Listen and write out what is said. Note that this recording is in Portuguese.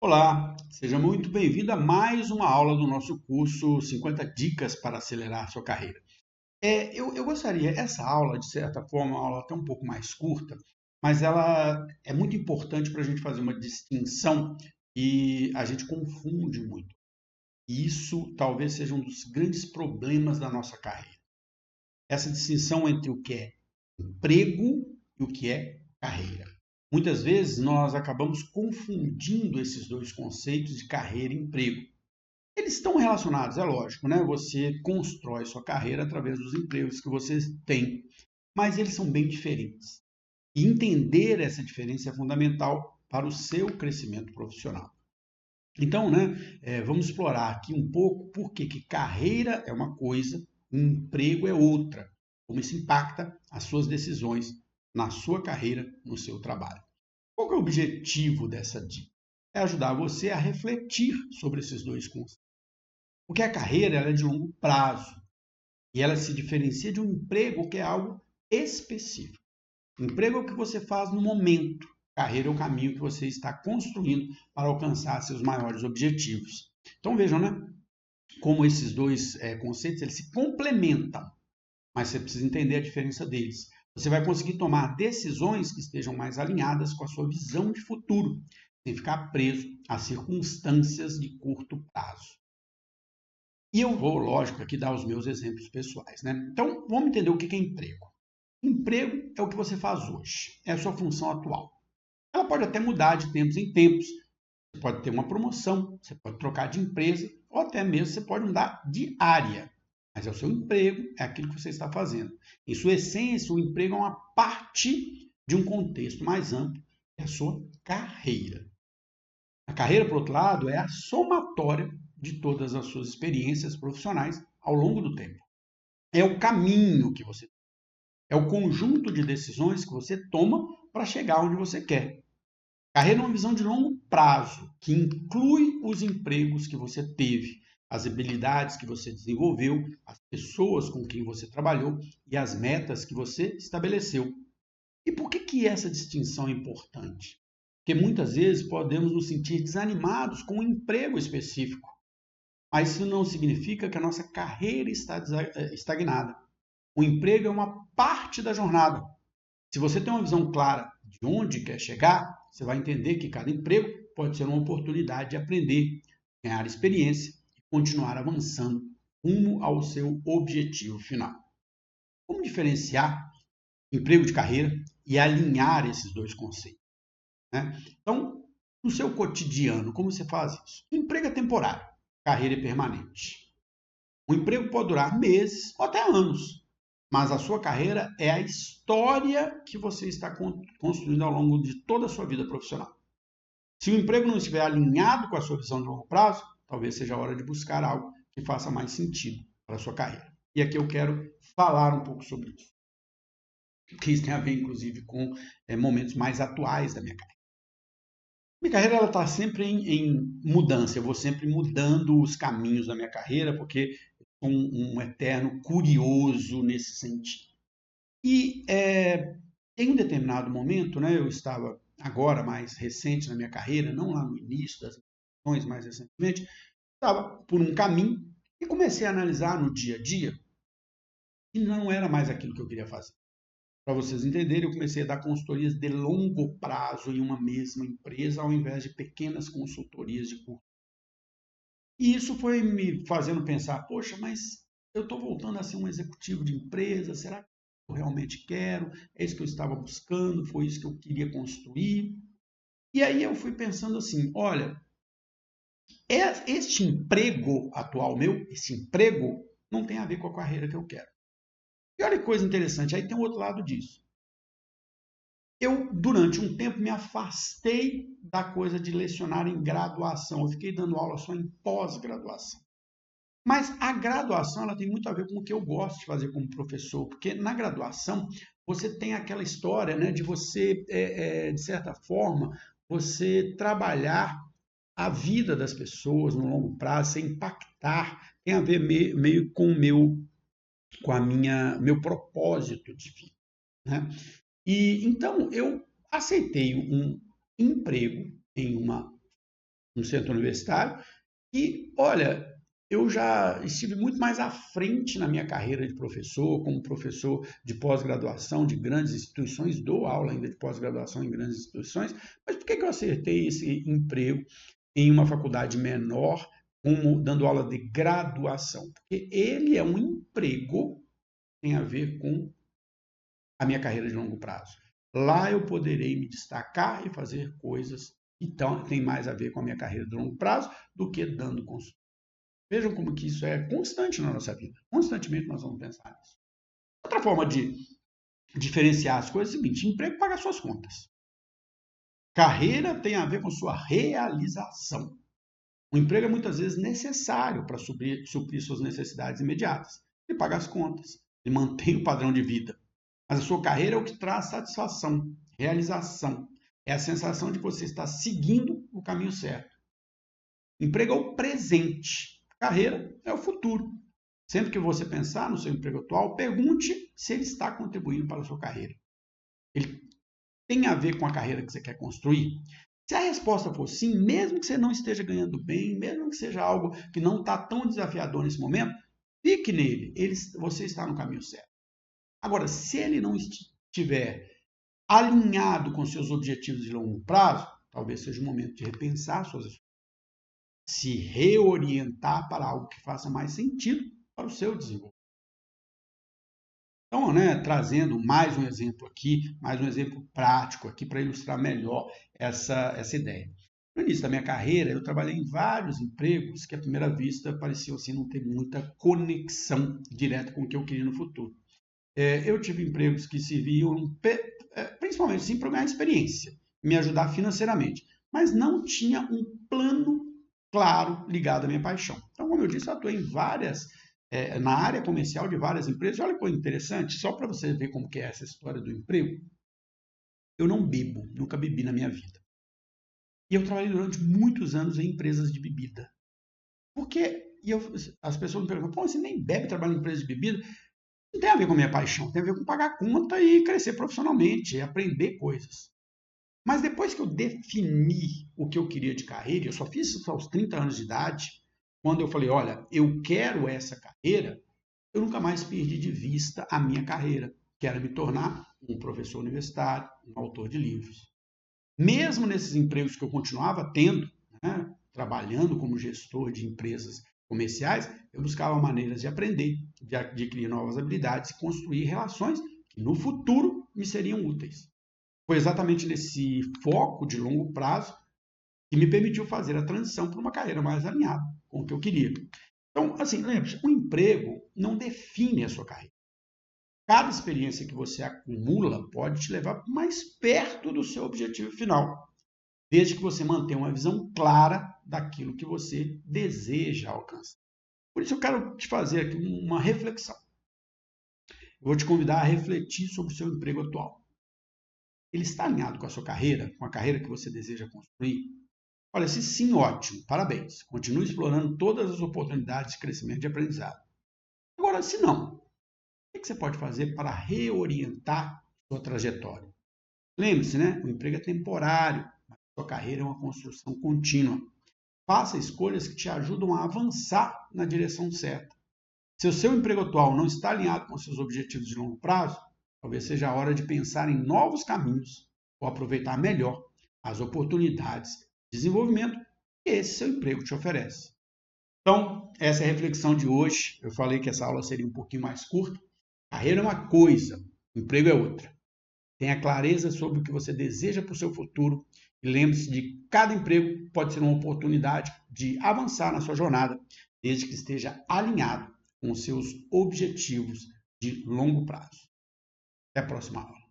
Olá, seja muito bem-vindo a mais uma aula do nosso curso 50 Dicas para Acelerar Sua Carreira. Eu gostaria, essa aula, de certa forma, é uma aula até um pouco mais curta, mas ela é muito importante para a gente fazer uma distinção e a gente confunde muito. E isso talvez seja um dos grandes problemas da nossa carreira. Essa distinção entre o que é emprego e o que é carreira. Muitas vezes nós acabamos confundindo esses dois conceitos de carreira e emprego. Eles estão relacionados, é lógico, né? Você constrói sua carreira através dos empregos que você tem, mas eles são bem diferentes. E entender essa diferença é fundamental para o seu crescimento profissional. Então, né, vamos explorar aqui um pouco por que carreira é uma coisa, emprego é outra, como isso impacta as suas decisões na sua carreira, no seu trabalho. Qual que é o objetivo dessa dica? É ajudar você a refletir sobre esses dois conceitos. Porque a carreira ela é de longo prazo e ela se diferencia de um emprego que é algo específico. O emprego é o que você faz no momento. Carreira é o caminho que você está construindo para alcançar seus maiores objetivos. Então vejam, né? Como esses dois conceitos eles se complementam, mas você precisa entender a diferença deles. Você vai conseguir tomar decisões que estejam mais alinhadas com a sua visão de futuro, sem ficar preso a circunstâncias de curto prazo. E eu vou, lógico, aqui dar os meus exemplos pessoais, né? Então, vamos entender o que é emprego. Emprego é o que você faz hoje, é a sua função atual. Ela pode até mudar de tempos em tempos. Você pode ter uma promoção, você pode trocar de empresa, ou até mesmo você pode mudar de área. Mas é o seu emprego, é aquilo que você está fazendo. Em sua essência, o emprego é uma parte de um contexto mais amplo, que é a sua carreira. A carreira, por outro lado, é a somatória de todas as suas experiências profissionais ao longo do tempo. É o caminho que você é o conjunto de decisões que você toma para chegar onde você quer. Carreira é uma visão de longo prazo, que inclui os empregos que você teve, as habilidades que você desenvolveu, as pessoas com quem você trabalhou e as metas que você estabeleceu. E por que essa distinção é importante? Porque muitas vezes podemos nos sentir desanimados com um emprego específico, mas isso não significa que a nossa carreira está estagnada. O emprego é uma parte da jornada. Se você tem uma visão clara de onde quer chegar, você vai entender que cada emprego pode ser uma oportunidade de aprender, ganhar experiência e continuar avançando rumo ao seu objetivo final. Como diferenciar emprego de carreira e alinhar esses dois conceitos? Né? Então, no seu cotidiano, como você faz isso? O emprego é temporário, carreira é permanente. O emprego pode durar meses ou até anos, mas a sua carreira é a história que você está construindo ao longo de toda a sua vida profissional. Se o emprego não estiver alinhado com a sua visão de longo prazo, talvez seja a hora de buscar algo que faça mais sentido para a sua carreira. E aqui eu quero falar um pouco sobre isso, porque isso tem a ver, inclusive, com momentos mais atuais da minha carreira. Minha carreira está sempre em mudança, eu vou sempre mudando os caminhos da minha carreira, porque sou um eterno curioso nesse sentido. E em um determinado momento, né, eu estava agora mais recente na minha carreira, não lá no início das ações, mais recentemente, estava por um caminho e comecei a analisar no dia a dia e não era mais aquilo que eu queria fazer. Para vocês entenderem, eu comecei a dar consultorias de longo prazo em uma mesma empresa, ao invés de pequenas consultorias de curto. E isso foi me fazendo pensar, poxa, mas eu estou voltando a ser um executivo de empresa, será que eu realmente quero? É isso que eu estava buscando, foi isso que eu queria construir. E aí eu fui pensando assim, olha, este emprego atual meu, esse emprego, não tem a ver com a carreira que eu quero. E olha que coisa interessante, aí tem o outro lado disso. Eu, durante um tempo, me afastei da coisa de lecionar em graduação. Eu fiquei dando aula só em pós-graduação. Mas a graduação ela tem muito a ver com o que eu gosto de fazer como professor, porque na graduação você tem aquela história, né, de você, de certa forma, você trabalhar a vida das pessoas no longo prazo, você impactar, tem a ver meio com o com a meu propósito de vida, né? E então eu aceitei um emprego em uma no centro universitário. E, olha, eu já estive muito mais à frente na minha carreira de professor, como professor de pós-graduação de grandes instituições, dou aula ainda de pós-graduação em grandes instituições, mas por que eu acertei esse emprego em uma faculdade menor, como dando aula de graduação? Porque ele é um emprego que tem a ver com a minha carreira de longo prazo. Lá eu poderei me destacar e fazer coisas que têm mais a ver com a minha carreira de longo prazo do que dando consultoria. Vejam como que isso é constante na nossa vida. Constantemente nós vamos pensar nisso. Outra forma de diferenciar as coisas é o seguinte: emprego paga suas contas. Carreira tem a ver com sua realização. O emprego é muitas vezes necessário para suprir suas necessidades imediatas. Ele paga as contas, ele mantém o padrão de vida. Mas a sua carreira é o que traz satisfação, realização. É a sensação de que você está seguindo o caminho certo. Emprego é o presente. Carreira é o futuro. Sempre que você pensar no seu emprego atual, pergunte se ele está contribuindo para a sua carreira. Ele tem a ver com a carreira que você quer construir? Se a resposta for sim, mesmo que você não esteja ganhando bem, mesmo que seja algo que não está tão desafiador nesse momento, fique nele. Você está no caminho certo. Agora, se ele não estiver alinhado com seus objetivos de longo prazo, talvez seja o momento de repensar suas escolhas, se reorientar para algo que faça mais sentido para o seu desenvolvimento. Então, trazendo mais um exemplo aqui, mais um exemplo prático aqui para ilustrar melhor essa ideia. No início da minha carreira, eu trabalhei em vários empregos que, à primeira vista, pareciam assim, não ter muita conexão direta com o que eu queria no futuro. Eu tive empregos que serviam principalmente sim, para ganhar experiência, me ajudar financeiramente, mas não tinha um plano claro ligado à minha paixão. Então, como eu disse, eu atuei na área comercial de várias empresas. Olha que coisa interessante, só para você ver como que é essa história do emprego. Eu não bebo, nunca bebi na minha vida. E eu trabalhei durante muitos anos em empresas de bebida. As pessoas me perguntam, pô, você nem bebe, trabalha em empresa de bebida? Não tem a ver com a minha paixão, tem a ver com pagar conta e crescer profissionalmente, aprender coisas. Mas depois que eu defini o que eu queria de carreira, eu só fiz isso aos 30 anos de idade, quando eu falei, olha, eu quero essa carreira, eu nunca mais perdi de vista a minha carreira, que era me tornar um professor universitário, um autor de livros. Mesmo nesses empregos que eu continuava tendo, trabalhando como gestor de empresas comerciais, eu buscava maneiras de aprender, de adquirir novas habilidades e construir relações que no futuro me seriam úteis. Foi exatamente nesse foco de longo prazo que me permitiu fazer a transição para uma carreira mais alinhada com o que eu queria. Então, assim, lembre-se, o emprego não define a sua carreira. Cada experiência que você acumula pode te levar mais perto do seu objetivo final, desde que você mantenha uma visão clara daquilo que você deseja alcançar. Por isso eu quero te fazer aqui uma reflexão. Eu vou te convidar a refletir sobre o seu emprego atual. Ele está alinhado com a sua carreira, com a carreira que você deseja construir? Olha, se sim, ótimo, parabéns. Continue explorando todas as oportunidades de crescimento e de aprendizado. Agora, se não, o que você pode fazer para reorientar sua trajetória? Lembre-se, o emprego é temporário, mas a sua carreira é uma construção contínua. Faça escolhas que te ajudam a avançar na direção certa. Se o seu emprego atual não está alinhado com seus objetivos de longo prazo, talvez seja a hora de pensar em novos caminhos ou aproveitar melhor as oportunidades de desenvolvimento que esse seu emprego te oferece. Então, essa é a reflexão de hoje. Eu falei que essa aula seria um pouquinho mais curta. Carreira é uma coisa, emprego é outra. Tenha clareza sobre o que você deseja para o seu futuro e lembre-se de que cada emprego pode ser uma oportunidade de avançar na sua jornada, desde que esteja alinhado com os seus objetivos de longo prazo. Até a próxima aula.